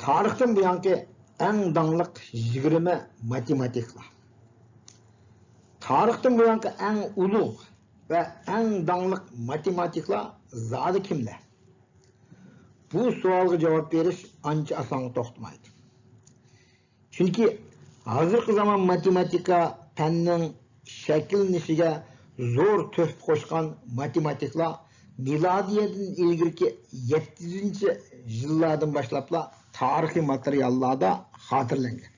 Tarixten bu yanki en dağlık 20 matematikler. Tarixten bu yanki en ulu ve en dağlık matematikler zadı kimler? Bu sualga cevap veriş anca asan toxtamaydı. Çünkü hazırkı zaman matematika fennin şekillenişiga zor töhf koşkan matematikler miladiyeden ilgirki 7. yıllardan başlapla tarihi materyallarda hatırlangan.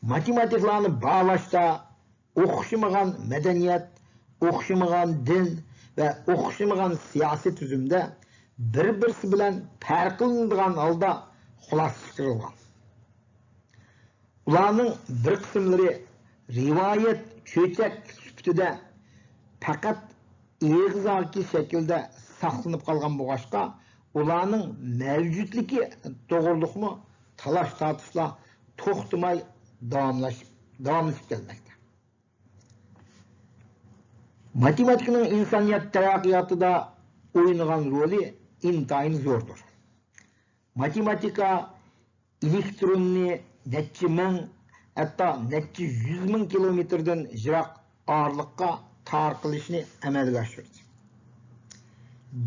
Matematiklarni bağlaşta okşamagan medeniyet, okşamagan din ve okşamagan siyasi tüzümde bir-birisi bilen farklıdığan halda xulaslaştırılgan. Ularning bir qismlari rivayet köçek süptüde fakat egizaki şekilde saqlanıp kalgan boğaşqa, ularning mevcutligi doğruluqmi talaş tartışla toxtumay davamlaşıp gelmekte. Matematikning insaniyat taraqqiyotiga oynagan roli intayin zordur. Matematika elektronni neçe ming, hatta neçe 100 ming kilometrden jiroq ağırlıkka tarqilishni amalga oshirdi.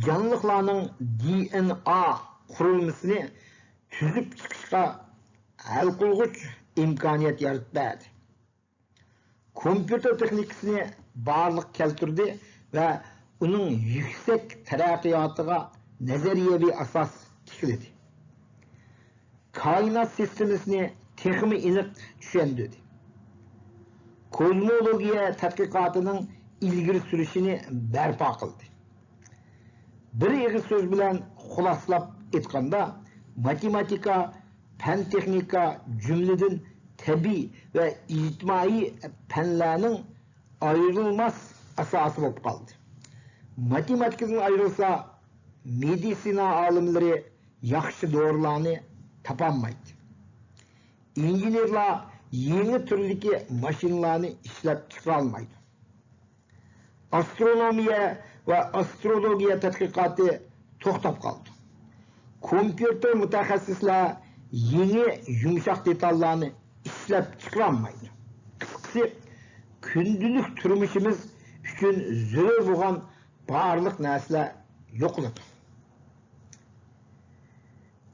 Canlılarning DNA qurilmasini tuzib chiqishga hal qilg'uch imkoniyat yaratdi. Kompüter texnikasini barliq keltirdi ve onun yüksek terakkiyatıga nazariyaviy asos tikledi. Kainat sistemasini texmi iniq tushundirdi. Kozmologiya tadqiqotining ilgari surishini barpo qildi. Bir eg'iz so'z bilan xulosalab aytganda, matematika, fen texnika jumladan tabiiy ve ijtimoiy fanlarning ayrılmaz asosi bo'lib qoldi. Matematikadan ayrılsa, medisina olimlari yaxshi dorilarni topolmaydi. İnjenerlar yeni türdeki maşinlarni ishlab chiqara olmaydi. Astronomiya ve astrologiya tadqiqoti to'xtab qoldi. Kompüter mutaxassislar yeni yumshoq detallarni ishlab chiqara olmaydi. Qisqasi, kundilik turmushimiz uchun zarur bo'lgan barliq narsalar yo'qladi.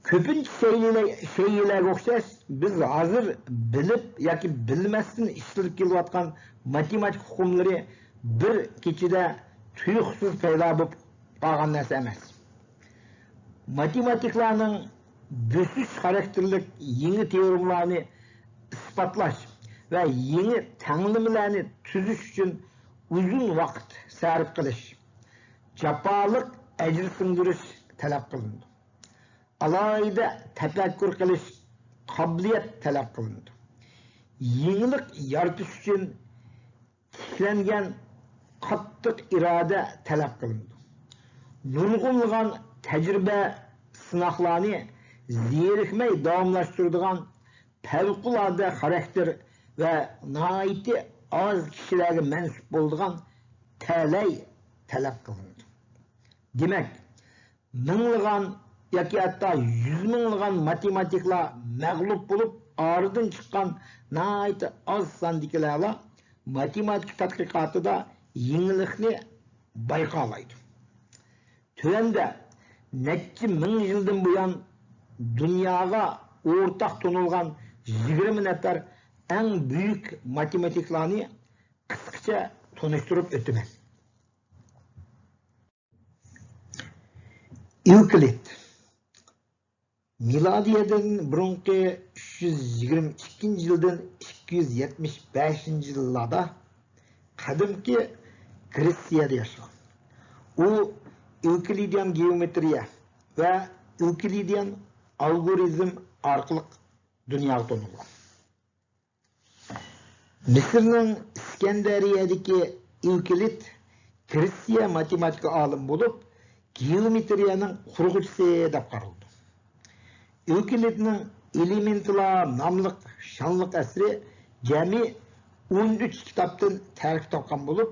Köpünç şeylerge o'xshash biz hazır bilip yoki bilmasdan ishtilib kelayotgan matematik hukmlari bir kechada tuyuqsiz paydo bo'lib qolgan narsa emas. Matematiklarning bösüş xarakterlik yeni teoremlarni ispatlash ve yeni tanımlarni tuzish uchun uzun vaqt sarf qilish, jafoliq ajr singdirish talab qilindi. Alayda tefekkür qilish qobiliyat talab qilindi. Yenilik yaratish uchun tiklangan qattiq iroda talab qilindi. Nurg'unlagan tajriba sinoqlarni zerikmay davomlashtiradigan favqulodda xarakter ve nihoyatda oz kishilarga mansub bo'ladigan talay talab qilindi. Demak, minglagan yoki hatta 100 minglagan matematiklar mag'lub bo'lib oradan chiqqan nihoyatda oz sondagilar matematik tadqiqotida yenilikni bayqa oladi. Tövende neçe ming yıldan buyon dunyoga o'rtaq tonilgan 20 nafar en büyük matematiklarni qisqacha tanishtirib o'taman. Evklid miladiyadan burungi 322 yıldan 275 yıllarda qadimki Gretsiyada yashagan. U Evklidian geometriya ve Evklidian algoritm orqali dunyoga tanilgan. Misrning Iskandariyadagi Evklid Gretsiya matematika olim bo'lib, geometriyaning qurg'uvchisi deb qaraldi. Evklidning Elementlar nomli shonliq asri jami 13 kitobdan tarkib topgan bo'lib,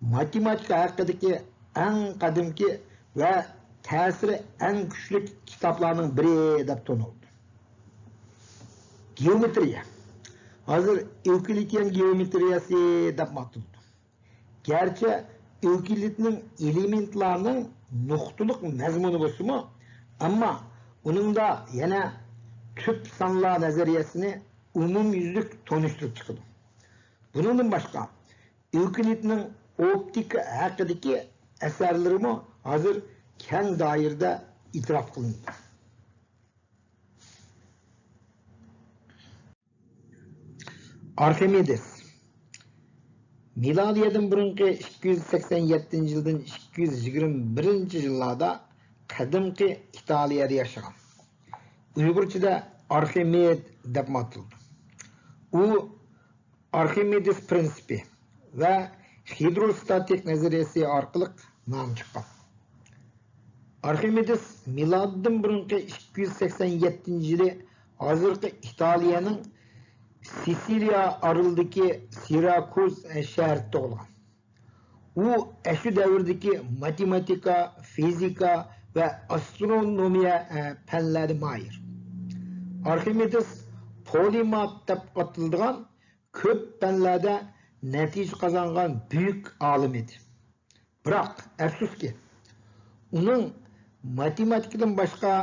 matematika haqidagi en qadimki ve ta'siri eng kuchli kitoblarning biri deb tanildi. Geometriya. Hozir Evklidyan geometriyasi deb ataladi. Gerçi Evklidning elementlarning nuqtaliq mazmuni bo'lsa-mu, ammo uning da yana tüp sanlar nazariyasini umumyüzlük tanıştırıp çıkıldı. Bunun başka Evklidning optika haqidagi asarlarimi hozir keng doirada itiraf qilindi. Arximedes milodiyadan burungi 287 yildan 221 yillarda qadimgi Italiyada yashagan. Uyg'urchada Arximed deb ataldi. U Arximedes prinsipi va hidrostatik nazariyasi orqali nom chiqqan. Arximedes miloddan burungi 287 yili hozirgi Italiyaning Sisiliya orolidagi Sirakuz shahrida tug'ilgan. U shu davrdagi matematika, fizika ve astronomiya fanlarida mahir. Arximedes polimat deb atiladigan ko'p fanlarda natija qozongan büyük olim edi. Biroq afsuski, uning matematikadan boshqa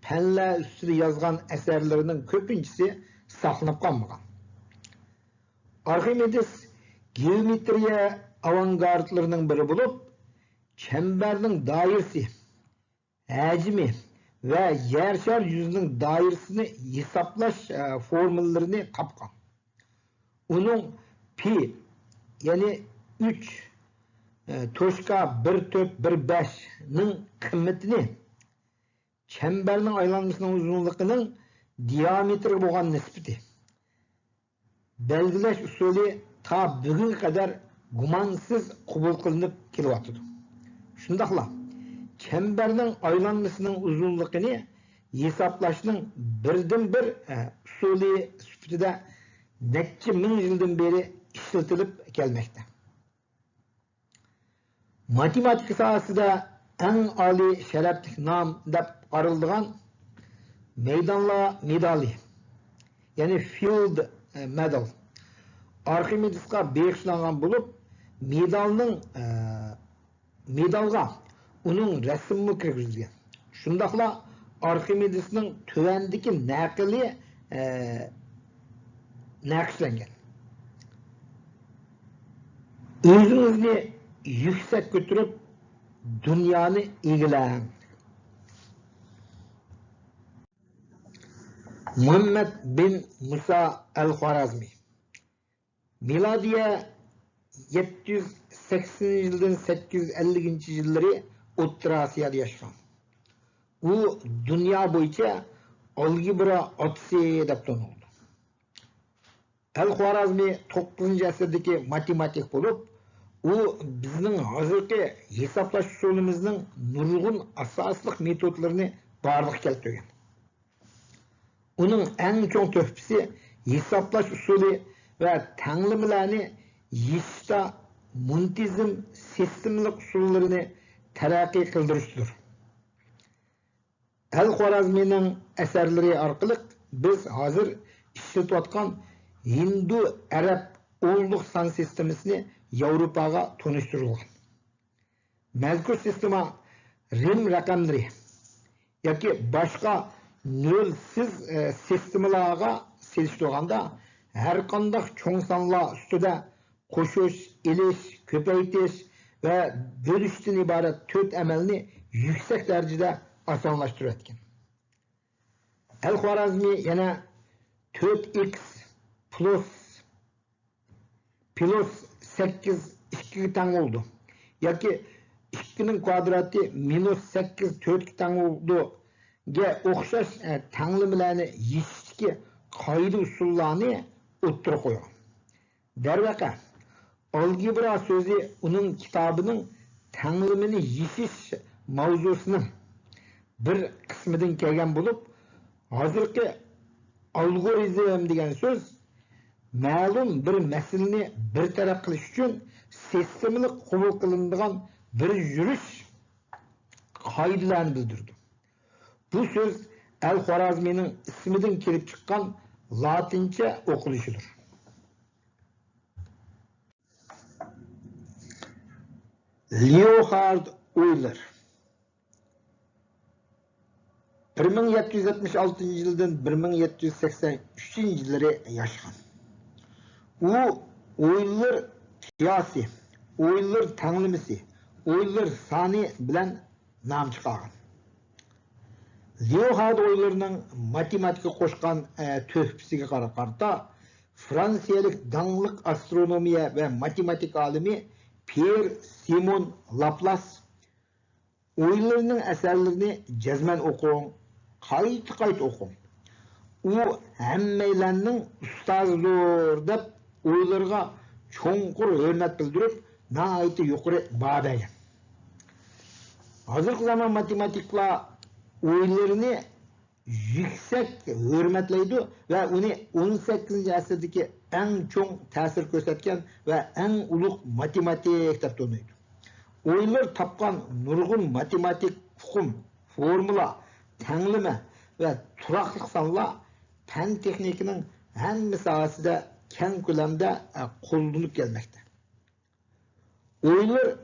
fanlar ustida yozgan asarlarining ko'pinchisi saqlanib qolmagan. Arximedes geometriya avangardlarining biri bo'lib, chambarning doirasi, hacmi ve yer şar yüzünün dairesini hesaplaş formüllerini tapkan. Onun pi yani 3 toşka 1,4,1,5'nin kıymetini çemberinin aylanmasının uzunluğunun diametri boğan nispeti. Belgileş usulü ta bugün kadar gumansız kubul kılınıp kilovatıdır. Şundakla çemberinin aylanmasının uzunluğunu hesaplashning birden bir usulü süpütüde neçe min yıldan beri işletilip gelmekte. Matematik sahasida en ali şerefli nam deb qaraldigan meydanla medali yani field medal Arximedesga bag'ishlangan bo'lib, medalga uning rasmi kirgizilgan. Shundaqla Arximedesning tuvandagi naqli naqshlangan. O'zingizni yuksak ko'tarib dunyoni egilang. Muhammad bin Musa al-Xorazmi milodiya 780 yıldan 850 yılları O'rta Osiyoda yaşagan. U dünya bo'yicha algebra otasi deb tanildi. Al-Xorazmi 9 asrdagi matematik bo'lib, u bizning hozirgi hisoblash usulimizning nurg'un asosli metodlarini barliqqa keltirgan. Uning eng cho'ng tuhfasi hisoblash usuli ve tanımlarını yishda muntizm sistemlik usullerini terakki kıldırıştır. Al-Xorazmining eserleri arkalık biz hazır işletiyotgan Hindu-Arab oğulluk san sistemisini Avrupa'ga tanıştırılgan. Mezkur sistema Rim rakamları yoki boshqa nolsiz sistemalarga selishtirganda her qanday cho'ng sonlar ustida qo'shish, elish, ko'paytirish ve bölüşten ibaret 4 amalni yüksek derecede osonlashtirayotgan. Al-Xorazmi yana 4x plus 8 2 tang oldu. Yoki 2'nin kvadratı minus 8 4 tang oldu. Ge o'xshash tanlimlarni yechishga qoida usullarni o'ttirib qo'ygan. Darvaqa algebra so'zi uning kitobining tanlimini yechish mavzusining bir qismidan kelgan bo'lib, hozirgi algoritm degan so'z ma'lum bir masalani bir taraf qilish uchun sistemli qabul qilinadigan bir yurish faydalarını bildirdi. Bu söz El-Xorazmi'nin isminden kelip çıkan Latince okuluşudur. Leonhard Euler 1776 yıldan 1783 yılları yaşagan. O Euler kıyasi, Euler tanımlısı, Euler sani bilen nam çıkargan. Leonhard Euler'nin matematika koşkan töhfisiga qarata Fransiyalik dаңlıq astronomiya ve matematik alimi Pierre Simon Laplace Euler'nin eserlerini cezmen okuyun, kayıt okuyun. O hemmeylerinin ustazıdır dep Euler'ga çoğunkur hürmet bildirip naiti yukarı bağdayan. Hazırkı zaman matematikla Euler'ini yüksek hürmetleydi ve onu 18. asırdaki en çok tesir gösterken ve en uluk matematik dep tanıydı. Euler tapkan nurgun matematik hukum, formula, tengleme ve turaklık sanla fen teknikinin hem sahasında keng ko'lamda qo'llanıp gelmekte. Euler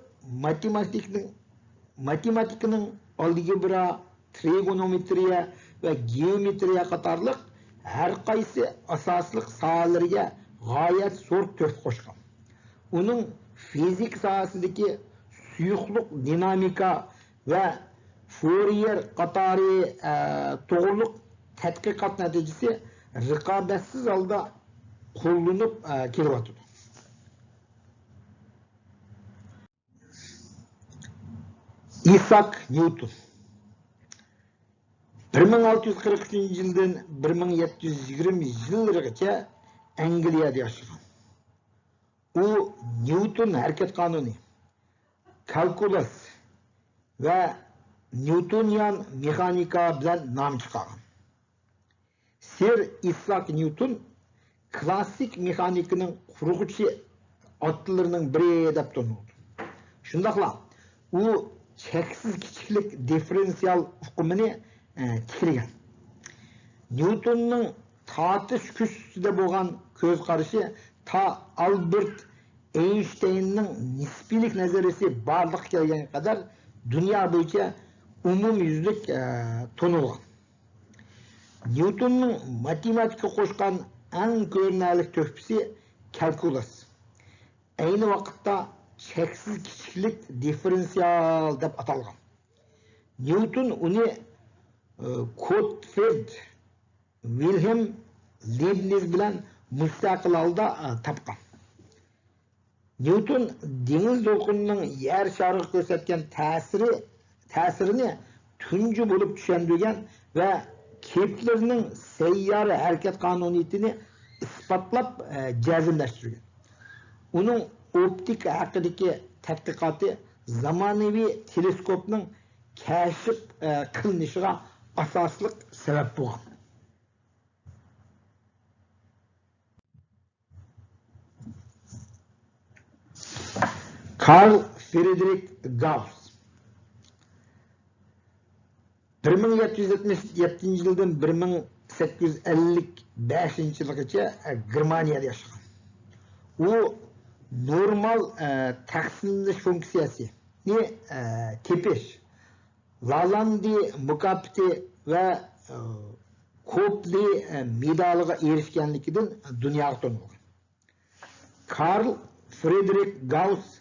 matematikinin algebra, trigonometriya ve geometriya qatarlıq her qaysı asaslık sahalarga gayet zor töhf qo'shgan. Onun fizik sahasındaki suyuqluq dinamika ve Fourier qatori to'g'riliq tadqiqot natijasi raqobatsiz holda qo'llanib kelyapti. Isaac Newton 1643 yıldan 1720 yıllargacha Angliyada yaşagan. O Newton hareket kanunu, kalkulus ve Newtonian mexanika bilen nam çıkargan. Sir Isaac Newton klassik mexanikinin kurguçu atlılarının biri dep tanıldı. Şundaqla o cheksiz kichiklik differensial hukumunu tikilgan. Newton'un tartış küçüsüde boğan köz karışı ta Albert Einstein'ın nisbilik nazarisi barlık gelgen kadar dünya boyunca umum yüzlük tanılgan. Newton'un matematika koşkan en görünürlük töhfisi kalkulus. Aynı vakitte cheksiz kichiklik differensial dep atalgan. Newton onu Gottfried Wilhelm Leibniz bilen müstakil halda tapkan. Newton deniz dolkununun yer şarığı gösterken tesirini tüncü bulup düşendirgen ve Kepler'nin seyyarı hareket kanuniyetini ispatlap cazimleştirген. Onun optik haqidagi tadqiqoti zamonaviy teleskopning kashf qilinishiga asosliq sabab bo'lgan. Carl Friedrich Gauss 1777 yıldan 1855 yılgacha Germaniyada yaşagan. O normal taksimlash funksiyasi ni tepish, Lalandi mukafoti ve Copley medaliga erishganligidan dunyoga tanilgan. Carl Friedrich Gauss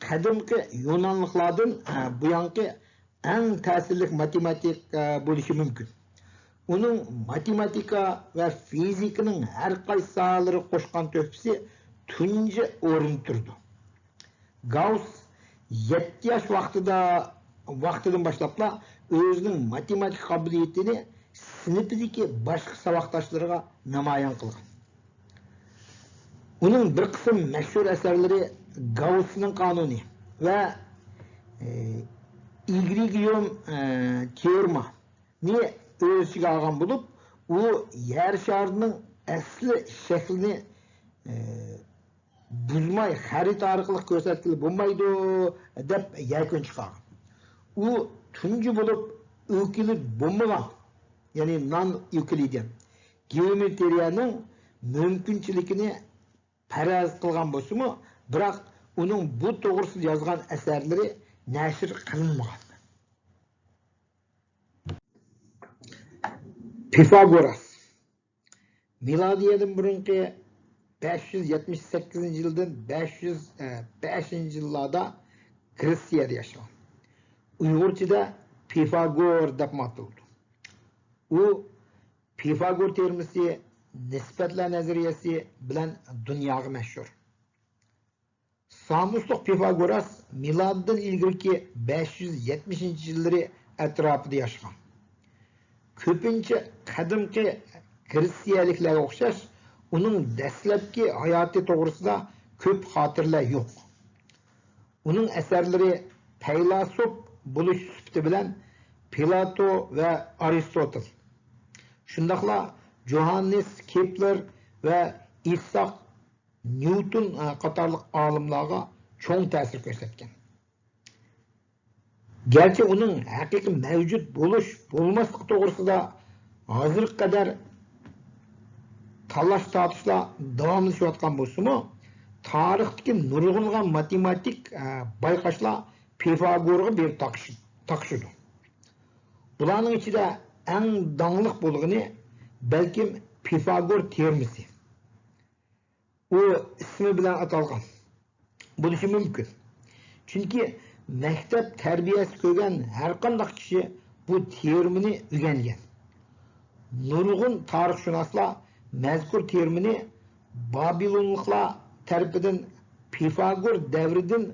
qadimgi Yunonliklardan buyangi eng ta'sirli matematik bo'lishi mumkin. Uning matematika ve fizikinin her qaysi sohalari qo'shgan töhfisi tunji o'rin turdi. Gauss 7 yaş vaqtidan başlapla o'zining matematik qobiliyatini sinfidagi boshqa saboqdoshlariga namoyon qilgan. Uning bir qism mashhur asarlari Gauss'ning qonuni ve Igrigium teorema ni o'z ichiga olgan bo'lib, u yer sharining asli shaklini buzmay xarita orqali ko'rsatib bo'lmaydi deb yakun chiqargan. U tunji bo'lib Euclid bo'lmagan, ya'ni non-Euclidean geometriyaning mümkünçilikini faraz qilgan bo'lsa-mu, biroq uning bu to'g'risida yozgan asarlari nashr qilinmagan. Pifagoras milodiyadan burungi 578 yildan 505 yillarda Gretsiyada yashagan. Uyg'urchada Pifagor deb ataladi. U Pifagor termisi nisbatlar nazariyasi bilan dunyoga mashhur. Samosluq Pifagoras miloddan ilgirki 570 yillari atrofida yashagan. Ko'pincha qadimgi Gretsiyaliklarga o'xshash, uning dastlabki hayoti to'g'risida ko'p xotirlar yo'q. Uning asarlari faylasuf bo'lish sifati bilan Plato va Aristotel, shundaqla Johannes Kepler ve Isaac Newton qatorliq olimlarga cho'ng ta'sir ko'rsatgan. Gerçi uning haqiqiy mavjud bo'lish bo'lmasligi to'g'risida hozirga qadar talash tortishlar davomlashayotgan bo'lsa-mu, tarixdagi nurg'unlagan matematik bayqashlar Pifagorga bir taqishidi. Bularning ichida eng dangliq bo'lgani belkim Pifagor termisi. O ismi bilan atalgan bo'lishi mumkin. Chunki maktab tarbiyasi ko'rgan har qanday kishi bu termini o'rgangan. Nurg'un tarixshunoslar mazkur termini Babilonliklar tarafidan Pifagor davridan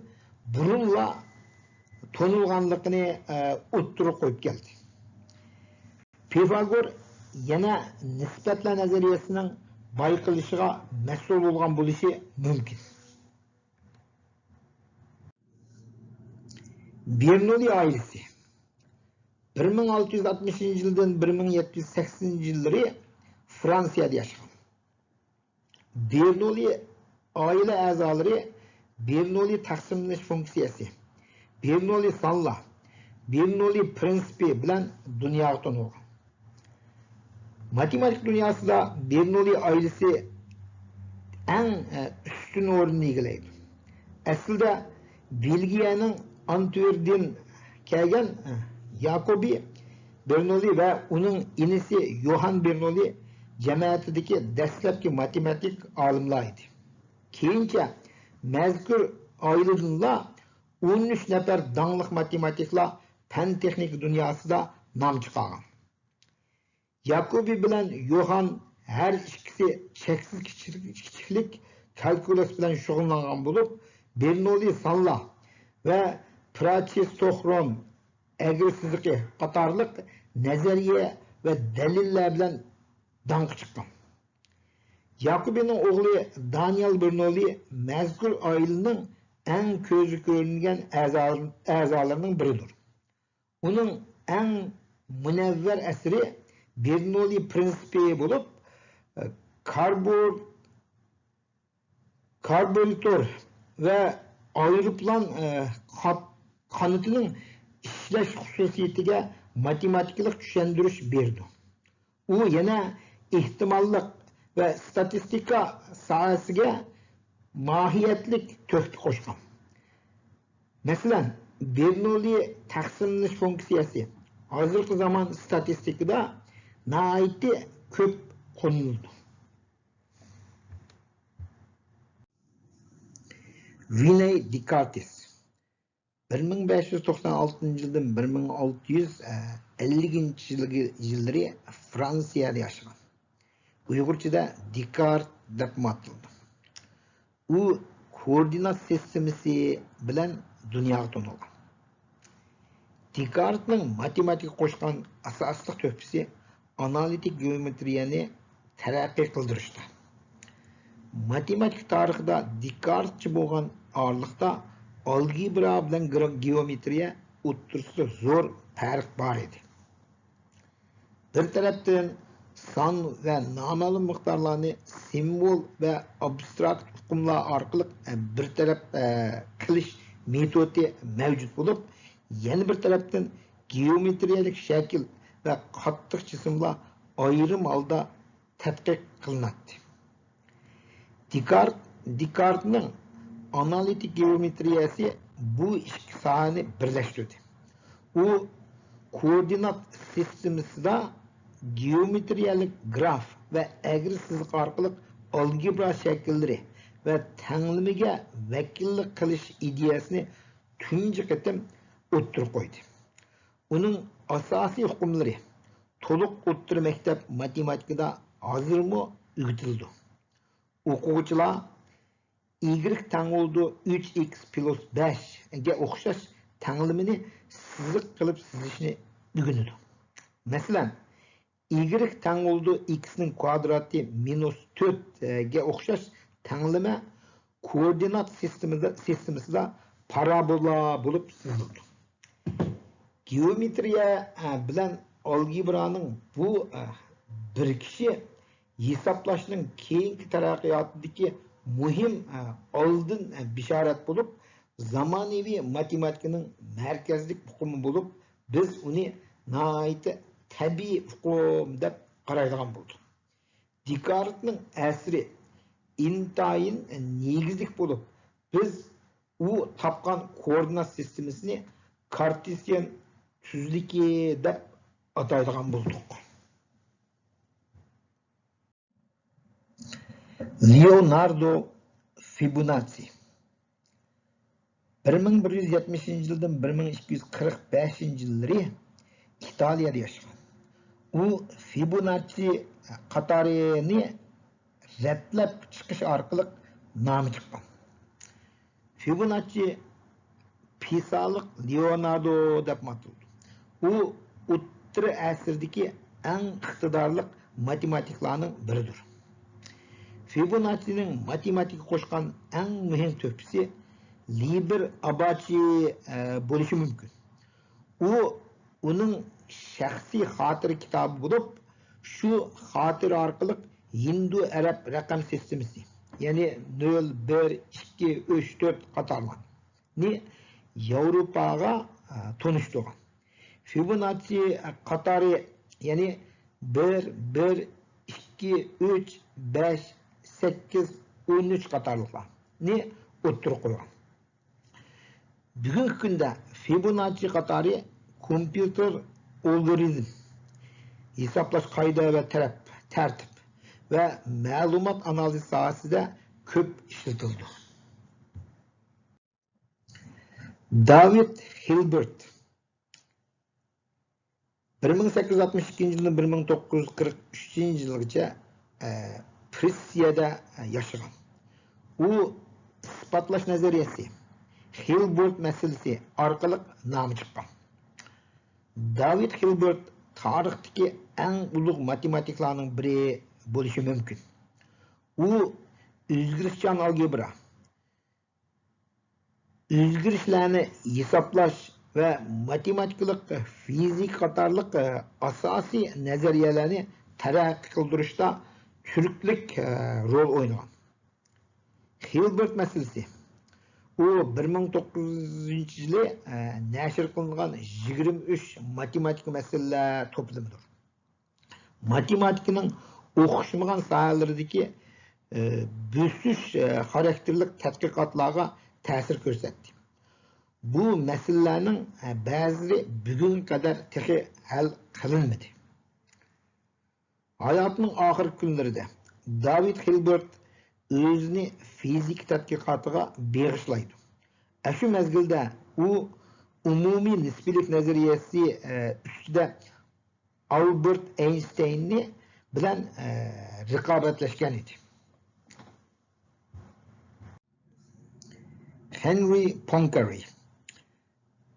burunla tonilganligini o'ttirib qo'yib keldi. Pifagor yana nisbatlar nazariyasining bayqilishiga mas'ul bo'lgan bo'lishi mumkin. Bernoulli ailesi 1660 yildan 1780 yillari Fransiyada yashagan. Bernoulli aile a'zolari Bernoulli taqsimlash funksiyasi, Bernoulli sonlar, Bernoulli prinsipi bilan dunyoga tanilgan. Matematik dünyasında Bernoulli ailesi en üstün o'rinni egallaydi. Aslida Belgiyaning Antwerp'den kelgan Jacobi Bernoulli ve uning inisi Johann Bernoulli jamiyatidagi dastlabki matematik olimlar edi. Keyincha mazkur oiladanlar 13 nafar dangliq matematiklar fan texnik dunyosida nom chiqargan. Jacobi bilan Johann her ikisi cheksiz kichiklik kalkulus bilan shug'ullangan bo'lib, Bernoulli sonlar ve Prachistochron agirsizligi qatorliq nazariya ve dalillar bilan dong'i chiqqan. Jacobining o'g'li Daniel Bernoulli mazkur oilaning eng ko'zi ko'ringan a'zolarining biridir. Uning eng munavvar asri Bernoulli prinsipi bo'lib, karburator ve aeroplan qanotinin ishlash xususiyatiga matematiklik tushuntirish berdi. U yana ehtimollik ve statistika sohasiga mohiyatlik to'xtab qo'shgan. Masalan, Bernoulli taqsimlash funksiyasi hozirgi zaman statistikada naiti ko'p qo'llanildi. René Descartes 1596 yildan 1650 yillari Fransiyada yashagan. Uyg'urchada Descartes deb ataladi. U koordinat sistemasi bilan dunyoga tanilgan. Descartes'ning matematik qo'shgan asosli to'pisi analitik geometriyani taraqqiy qildirishdi. Matematik tarixida Descartes'chi bo'lgan orliqda algebra bilan geometriya o'rtasida zo'r farq bor edi. Bir tarafdan son ve noma'lum miqdorlarni simbol ve abstrakt hukmlar orqali bir taraf qilish metodi mavjud bo'lib, yana bir tarafdan geometriyalik shakl va qattiq jismlar ayrim holda tadqiq qilinadi. Descartes'ning analitik geometriyasi bu ikki sohani birlashtirdi. U koordinat sistemasida geometriyalik graf va egri chiziq orqali algebra shakllari va tanlimiga vakillik qilish ideyasini tunji qitim o'ttirib qo'ydi. Uning asosiy hukmlari to'liq o'ttir maktab matematikada hozirmi o'rgatildi. O'quvchilar y tang bo'ldi 3x plus 5 ga o'xshash tanglimini siziq qilib chizishni o'rganadi. Masalan, y tang bo'ldi x ning kvadrati minus 4 ga o'xshash tanglima koordinat sistemasida parabola bo'lib chizildi. Geometriya bilan algebraning bu bir kishi hisoblashning keyingi taraqqiyotidagi muhim oldin bishorat bo'lib, zamonaviy matematikaning markazlik hukmi bo'lib, biz uni nihoyat tabiiy hukm deb qaraydigan bo'ldik. Descartes'ning asri intayin negizlik bo'lib, biz u topgan koordinat sistemasini Kartesian tuzligi deb ataydigan bo'ldik. Leonardo Fibonacci 1170-yildan 1245-yillari Italiyada yashagan. U Fibonacci qatorini ratlab chiqish orqali nomi chiqqan. Fibonacci pisaliq Leonardo deb ataldi. U o'ttir asrdagi eng iqtidorli matematiklarning biridir. Fibonacci'ning matematika qo'shgan eng muhim to'pisi Liber Abaci bo'lishi mumkin. U uning shaxsiy xotira kitobi bo'lib, shu xotira orqali Hindu arab raqam sistemasi, ya'ni 0, 1, 2, 3, 4 qatorlarni Yevropaga tanishtirgan. Fibonacci qatori, ya'ni 1, 1, 2, 3, 5, 8, 13 qatorliqlarni o'ttirib qo'ygan. Bugungi kunda Fibonacci qatori kompyuter algoritm, hisoblash qoida va tartib va ma'lumot analizi sohasida ko'p ishlatildi. David Hilbert 1862-yildan 1943-yilgacha Prusiyada yashagan. U isbotlash nazariyasi, Hilbert masalasi orqali nomi chiqqan. David Hilbert tarixdagi eng ulug' matematiklarning biri bo'lishi mumkin. U o'zgarishchan algebra, o'zgarishlarni hisoblash va matematikalik fizik qatorliq asosiy nazariyalarni taraqqiy qildirishda turklik rol o'ynagan. Hilbert masalasi u 1900-yili nashr qilingan 23 matematik masalalar to'plamidir. Matematikaning o'xshamagan sohalaridagi bo'sish xarakterli tadqiqotlarga ta'sir ko'rsatdi. Bu masalalarning ba'zilari bugunga qadar texi hal qilinmadi. Hayotining oxirgi kunlarida David Hilbert o'zini fizik tadqiqotiga bag'ishlaydi. Shu mezgilda u umumiy nisbiylik nazariyasi ustida Albert Einstein bilan raqobatlashgan edi. Henry Poincaré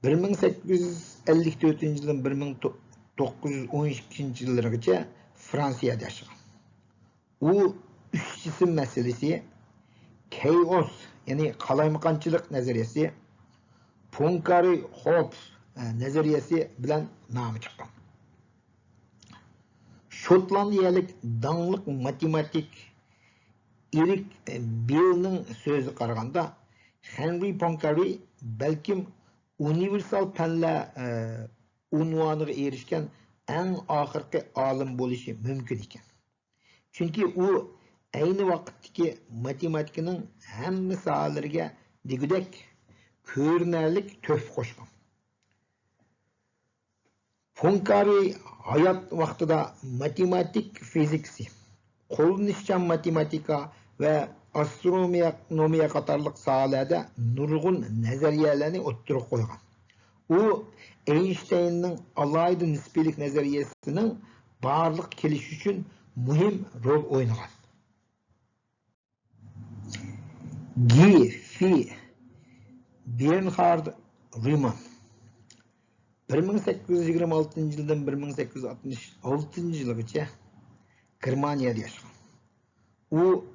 1854-yildan 1912-yillargacha Fransiyada yashagan. U üç cisim meselesi, chaos, yani qalaymakançılık nazariyasi, Poincaré-Hopf nazariyasi bilan nomi chiqqan. Şotlandiyalik dаңlıq matematik Erik Bell'ning so'zi qaraganda, Henry Poincaré balkim universal fanlar unvoniga erishgan eng oxirgi olim bo'lishi mumkin ekan. Chunki u ayni vaqtdagi matematikaning hamma sohalariga degudek ko'rinarli tuhfa qo'shgan. Poincare hayot vaqtida matematik fizikasi, qo'llanishchan matematika va astronomiya qatorliq sohalarda nurg'un nazariyalarni o'ttirib qo'ygan. U Einsteinning alayda nisbiylik nazariyasining barliq kelishi uchun muhim rol o'ynagan. G. F. Bernhard Riemann 1826 yildan 1866 yilgacha Germaniyada yashagan. U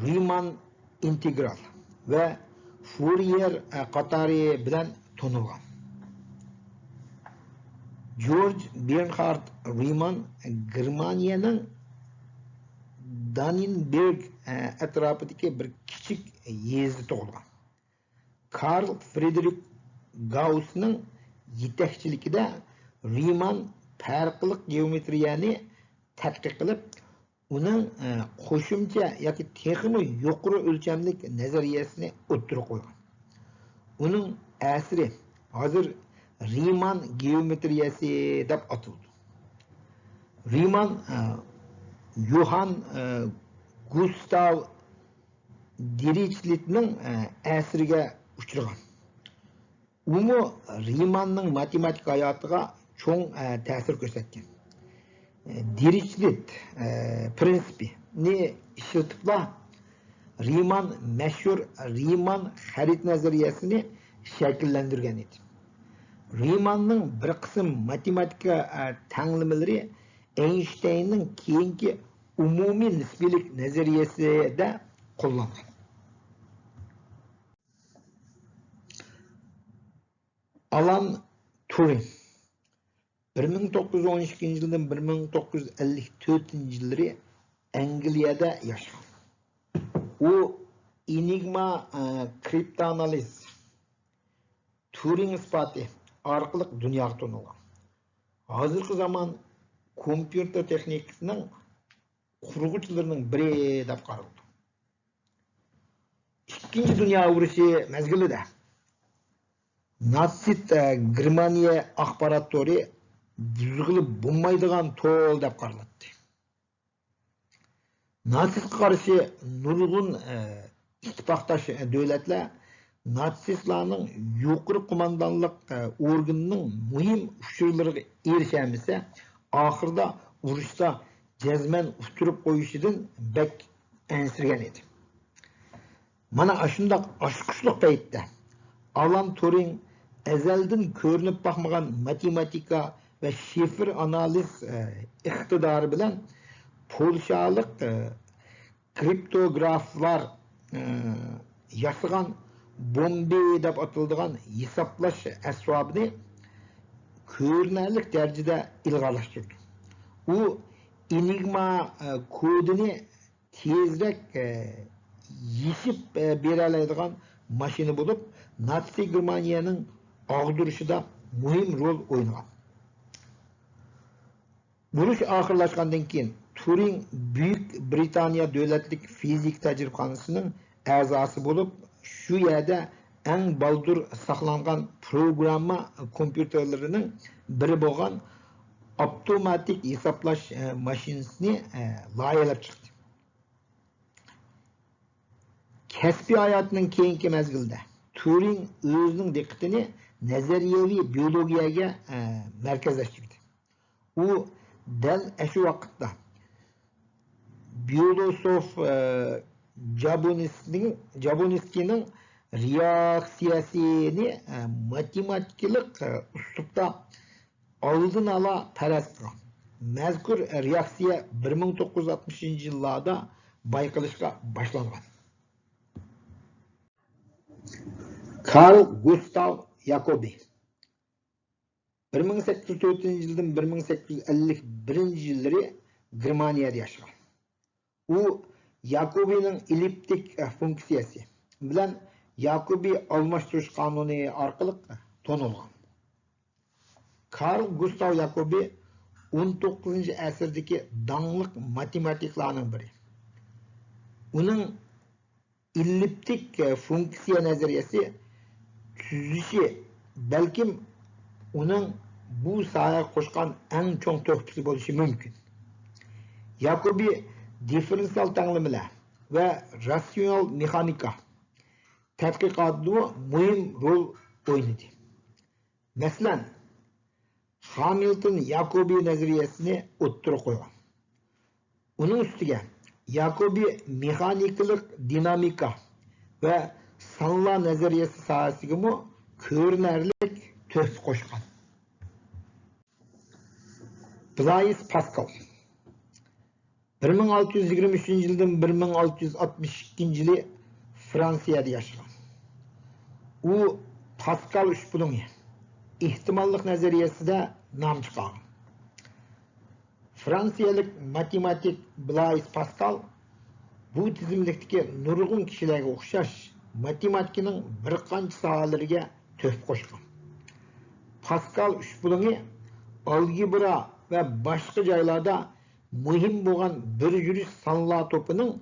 Riemann integral va Fourier qatori bilan tanilgan. George Bernhard Riemann Germaniyaning Dannenberg atrofidagi bir kichik yezda tug'ilgan. Karl Friedrich Gaussning yetakchiligida Riemann farqli geometriyani tadqiq qilib, uning qo'shimcha yoki texnik yuqori o'lchamlik nazariyasini o'ttirib qo'ygan. Uning asri hozir Riemann geometriyasi deb ataladi. Riemann Johann Gustav Dirichletning asriga uchragan. Umu Riemannning matematik hayotiga cho'ng ta'sir ko'rsatgan. Dirichlet prinsipini ishlatibla Riemann mashhur Riemann xarit nazariyasini shakllantirgan edi. Riemannning bir qism matematika tanlamalari Einsteinning keyingi umumiy nisbiylik nazariyasida qo'llangan. Alan Turing 1912 yildan 1954 yilları Angliyada yaşagan. U Enigma kriptoanaliz Turing ispati orqali dunyoga tanilgan. Hozirgi zaman kompyuter texnikasining qurg'uvchilarining biri deb qaraldi. Ikkinchi dunyo urushi mezgilida Natsist Germaniya axborot tori buzilib bo'lmaydigan to'l deb qaraladi. Natsistga qarshi nurg'un ittifoqdosh davlatlar natsistlarning yuqori qo'mondonlik organining muhim uchurlariga erishamasa, oxirida urushda jazman utirib qo'yishidan bek ansirgan edi. Mana shunday oshqushliq paytda Alan Turing azaldan ko'rinib bakmagan matematika ve şifre analiz iqtidori bilan polshalik kriptograflar yasagan bombe deb atiladigan hisoblash asbobini ko'rinarli darajada ilg'orlashtirdi. U Enigma kodini tezroq yechib bera oladigan mashina bo'lib, Nazi Germaniyaning og'dirishida muhim rol o'ynagan. Urush oxirlashgandan keyin Turing Buyuk Britaniya davlatlik fizik tajribxonasining a'zosi bo'lib, shu yerda eng baldur saqlangan programma kompyuterlarining biri bo'lgan avtomatik hisoblash mashinasini loyihalab chiqdi. Kasbiy hayotining keyingi mezgilda Turing o'zining diqqatini nazariyaviy biologiyaga markazlashtirdi. U dal shu vaqtda biolosof Jabunskining reaksiyasini matematikalik uslubda oldin ola faraz qilgan. Mazkur reaksiya 1960-yillarda bayqalishga boshlangan. Carl Gustav Jacobi 1804 yildan 1851 yilları Germaniyada yaşagan. U Jacobining elliptik funksiyasi bilan Jacobi almashtirish qonuni orqali tanilgan. Carl Gustav Jacobi 19. əsrdəki dаңlıq matematiklarının biri. Onun elliptik funksiya nəzəriyyəsi tüzüşü bəlkim onun bu sahaya qoşqan ən çox töhfəsi bolışı mümkün. Jacobi differensial tanımlar və rasyonel mexanika tədqiqatında mühim rol oynadı. Məsələn, Hamilton Jacobi nəzəriyyəsini o'ttirib qoygan. Onun üstüge Jacobi mexaniklik dinamika və sanlar nəzəriyyəsi sahəsində ko'rinarlik töhfə qoşqan. Blaise Pascal 1623 yıldan 1662 yılı Fransiyada yaşagan. U Pascal üçbulungi ihtimallik nazariyasida nam chiqqan. Fransiyalik matematik Blaise Pascal bu tizimlikdagi nurg'un kishilarga o'xshash matematikaning bir qancha sohalariga töhfə qo'shgan. Pascal üçbulungi algebra ve başka joylarda muhim bo'lgan bir yurish sonlar to'pining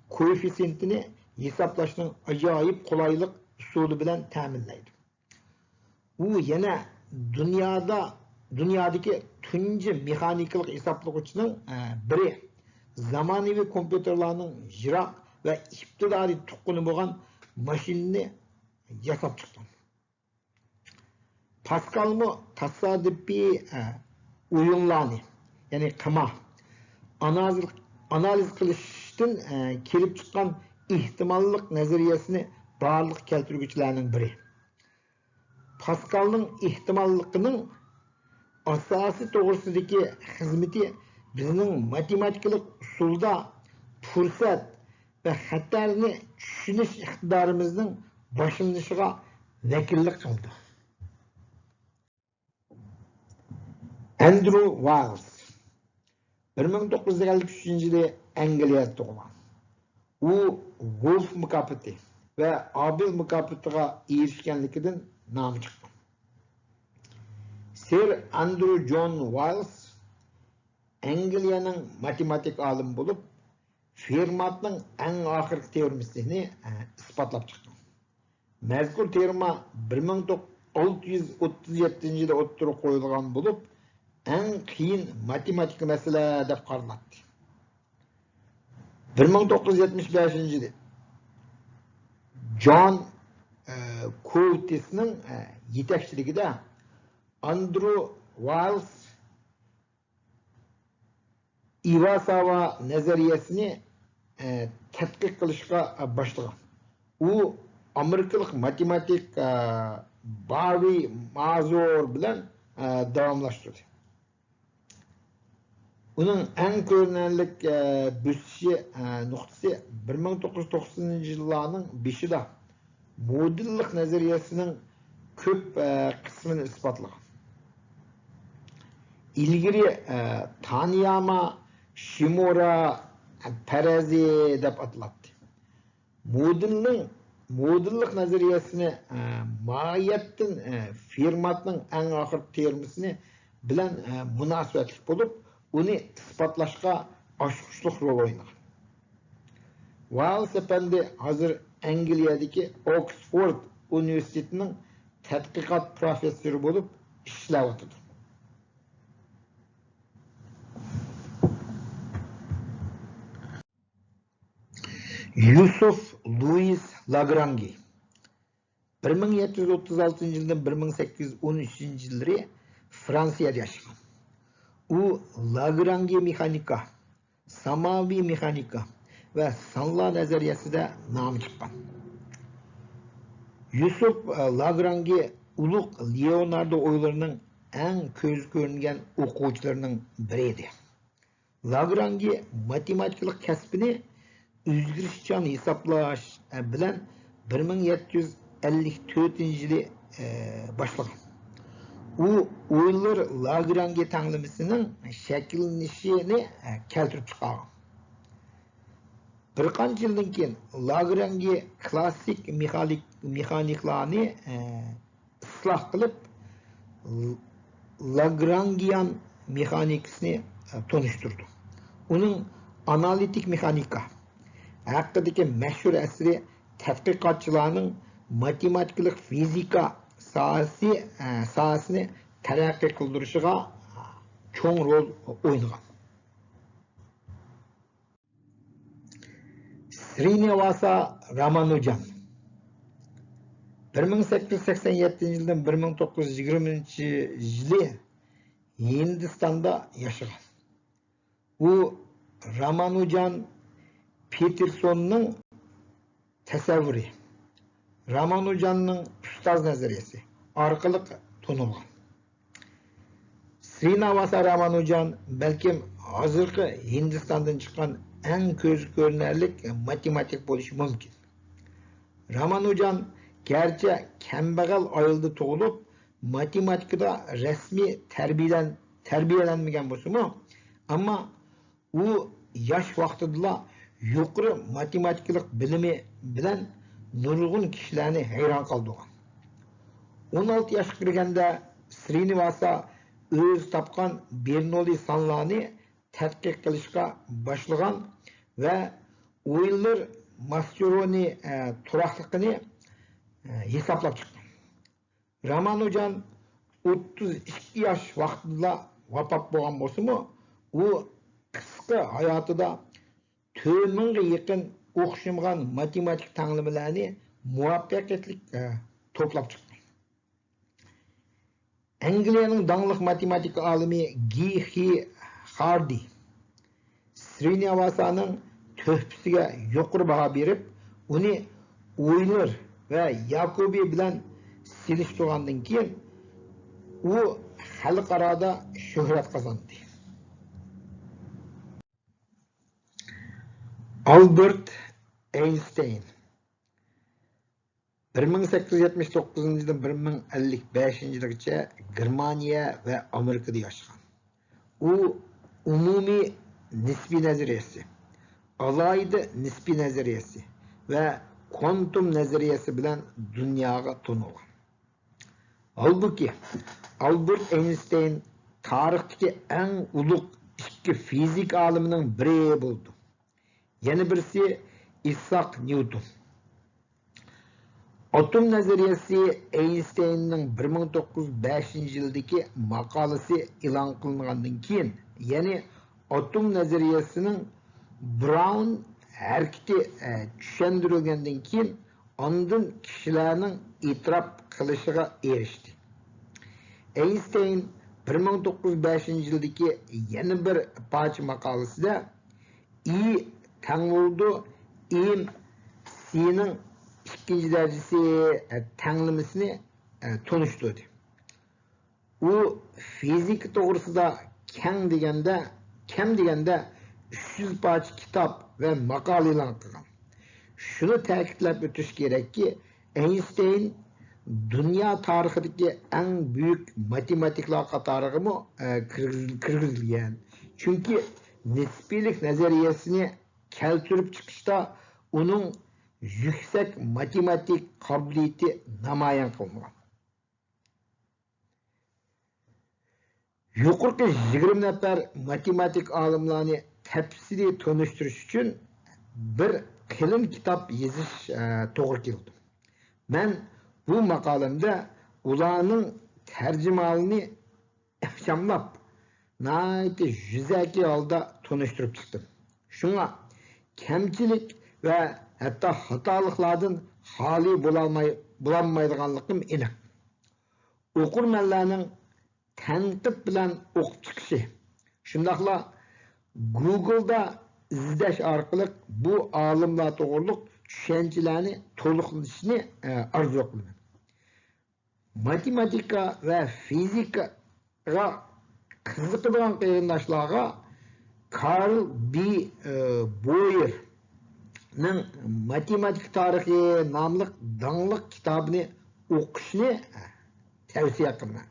koeffitsiyentini hisoblashning ajoyib qulaylik usuli bilan ta'minlaydi. U yana dunyodagi tunji mexaniklik hisoblag'uchining biri. Zamonaviy kompyuterlarning jiroq va ibtidoriy tuqquni bo'lgan mashinani yasab chiqqan. Pascal'mı tasodifiy o'yinlarni, ya'ni qima analiz qilishdan kelib chiqqan ehtimollik nazariyasini barliq keltiruvchilarning biri. Pascal'ning ehtimolligining asosiy to'g'risidagi xizmati bizning matematikalik usulda fursat va xatarni tushunish iqtidorimizning boshlanishiga vakillik qildi. Andrew Wiles 1953 yılı Angliyada doğgan. U Wolf mukofoti ve Abel mukofotiga erishganligidan nomi chiqqan. Sir Andrew John Wiles Angliyaning matematik olimi bo'lib, Fermatning eng oxirgi teoremasini isbotlab chiqqan. Mazkur teorema 1637 yilda o'ttirib qo'yilgan bo'lib, en qiyin matematik mesele deb qaraladi. 1975 yılı John Coutes'nin yetakchiligida Andrew Wiles Iwasawa nazariyasini tadqiq qilishga boshlagan. U Amerikalik matematik Barry Mazur bilan davomlashtirdi. Onun en ko'rinarlik bösüşü nuqtası 1990 yıllarının 5'ida modillik nazariyasının köp kısmını ispatlagan. İlgiri Taniyama, Shimura, Perazi deb atıladı. Modillik nazariyasını mahiyettin Fermatning en ahir teoremasini bilan münasebetlik bulup onu ispatlashga oshqushliq rol o'ynagan. Wiles efendi hozir Angliyadagi Oxford universitetining tadqiqot professori bo'lib ishlayapti. Yusuf Louis Lagrange 1736 yıldan 1813 yılları Fransiyada yaşagan. U Lagrange mexanika, samaviy mexanika ve sanlar nazariyasida nomi chiqqan. Yusuf Lagrange ulug' Leonardo o'ylarining eng ko'z ko'ringan o'quvchilarining biri edi. Lagrange matematiklik kasbini o'zgarishchan hisoblash bilan 1754 yılı başlagan. U o'yinlar Lagrange tanlamasının shakllanishini keltirib chiqqan. Bir qancha yildan keyin Lagrange klassik mexaniklarni isloh qilib Lagrangian mexanikasini tanıştırdı. Onun analitik mexanika haqidagi mashhur asri tadqiqotchilarning matematiklik fizika sohasini taraqqiy qildirishiga cho'ng rol o'ynagan. Srinivasa Ramanujan 1887 yildan 1920 yili Hindistonda yaşagan. Bu Ramanujan Peterson'ның tasavvuri, Ramanujanның ustoz nazariyasi orqali tanilgan. Srinivasa Ramanujan balkim hozirgi Hindistondan chiqqan eng ko'z ko'rinarli matematik bo'lishi mumkin. Ramanujan gerçi kambag'al oilada tug'ilib, matematikada rasmiy tarbiyalanmagan bo'lsa-mu, ammo u yosh vaqtida yuqori matematiklik bilimi bilan nurg'un kishilarni hayron qoldirgan. 16 yoshga kirganda Srinivasa o'z topgan Bernoulli sonlarni tadqiq qilishga boshlagan va Euler Mascheroni turaqliqini hisoblab chiqqan. Ramanujan 32 yosh vaqtida vafot bo'lgan bo'lsa-mu, u qisqa hayotida 4000ga yaqin o'xshamagan matematik tanlamalarni muvaffaqiyatli to'plab chiqqan. Angliyaning dongli matematik olimi G.H. Hardy Srinivasaning tuhfasiga yuqori baho berib, uni Euler va Jacobi bilan selishtirgandan keyin u xalqaroda shuhrat qozondi. Albert Einstein 1879 yildan 1055 yilgacha Germaniya va Amerikada yashagan. U umumiy nisbiy nazariyasi, alohida nisbiy nazariyasi va kuantum nazariyasi bilan dunyoga tanilgan. Halbuki Albert Einstein tarixdagi eng ulug' ikki fizik olimining biri bo'ldi. Yana birisi Isaac Newton. Atom nazariyasi Einsteinning 1905 yildagi maqolasi e'lon qilingandan keyin, ya'ni atom nazariyasining Brown harakati tushuntirilgandan keyin ondan kishilarning e'tirof qilishiga erishdi. Einstein 1905 yildagi yana bir parcha maqolasida I tangoldu im C'nin ikinci derecesi tanımlamasını tanıştırdı. O fizik doğrusunda kem degende 300 parça kitap ve makale e'lon qilgan. Şunu ta'kidlab o'tish kerakki, Einstein dünya tarixidagi eng buyuk matematiklar qatoriga kirgizilgan. Chunki nisbiylik nazariyasini keltirib chiqishda uning yüksek matematik kabiliyeti namoyon qilgan. Yuqorqi 20 nafar matematik olimlarni tafsiliy tanishtirish uchun bir qalin kitob yozish to'g'ri keldi. Men bu maqolamda ularning tarjimalini ixchamlab, nayte yüzaki holda tanishtirib chiqdim. Shunga kamchilik ve hatta hatalıklardan hali bulanmaydiganlikim aniq. Okurmanlarning tanqid bilan o'qib chiqishi, shundaqla Google'da izlash orqali bu olimlar to'g'riliq tushunchalarni to'liqlashni arzu qilaman. Matematika ve fizikaga qiziqadigan qarindoshlarga Carl B. Boyer matematik tarihi nomli donglik kitobini o'qishni tavsiya qilaman.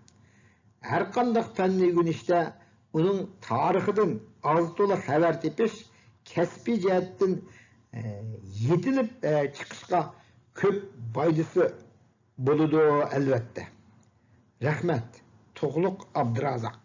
Har qanday fanni o'rganishda uning tarixidan oz to'liq xabar tepish kasbiy jihatdan yetilib chiqishga ko'p foydasi bo'ladi albatta. Rahmat. To'g'liq Abdurazaq.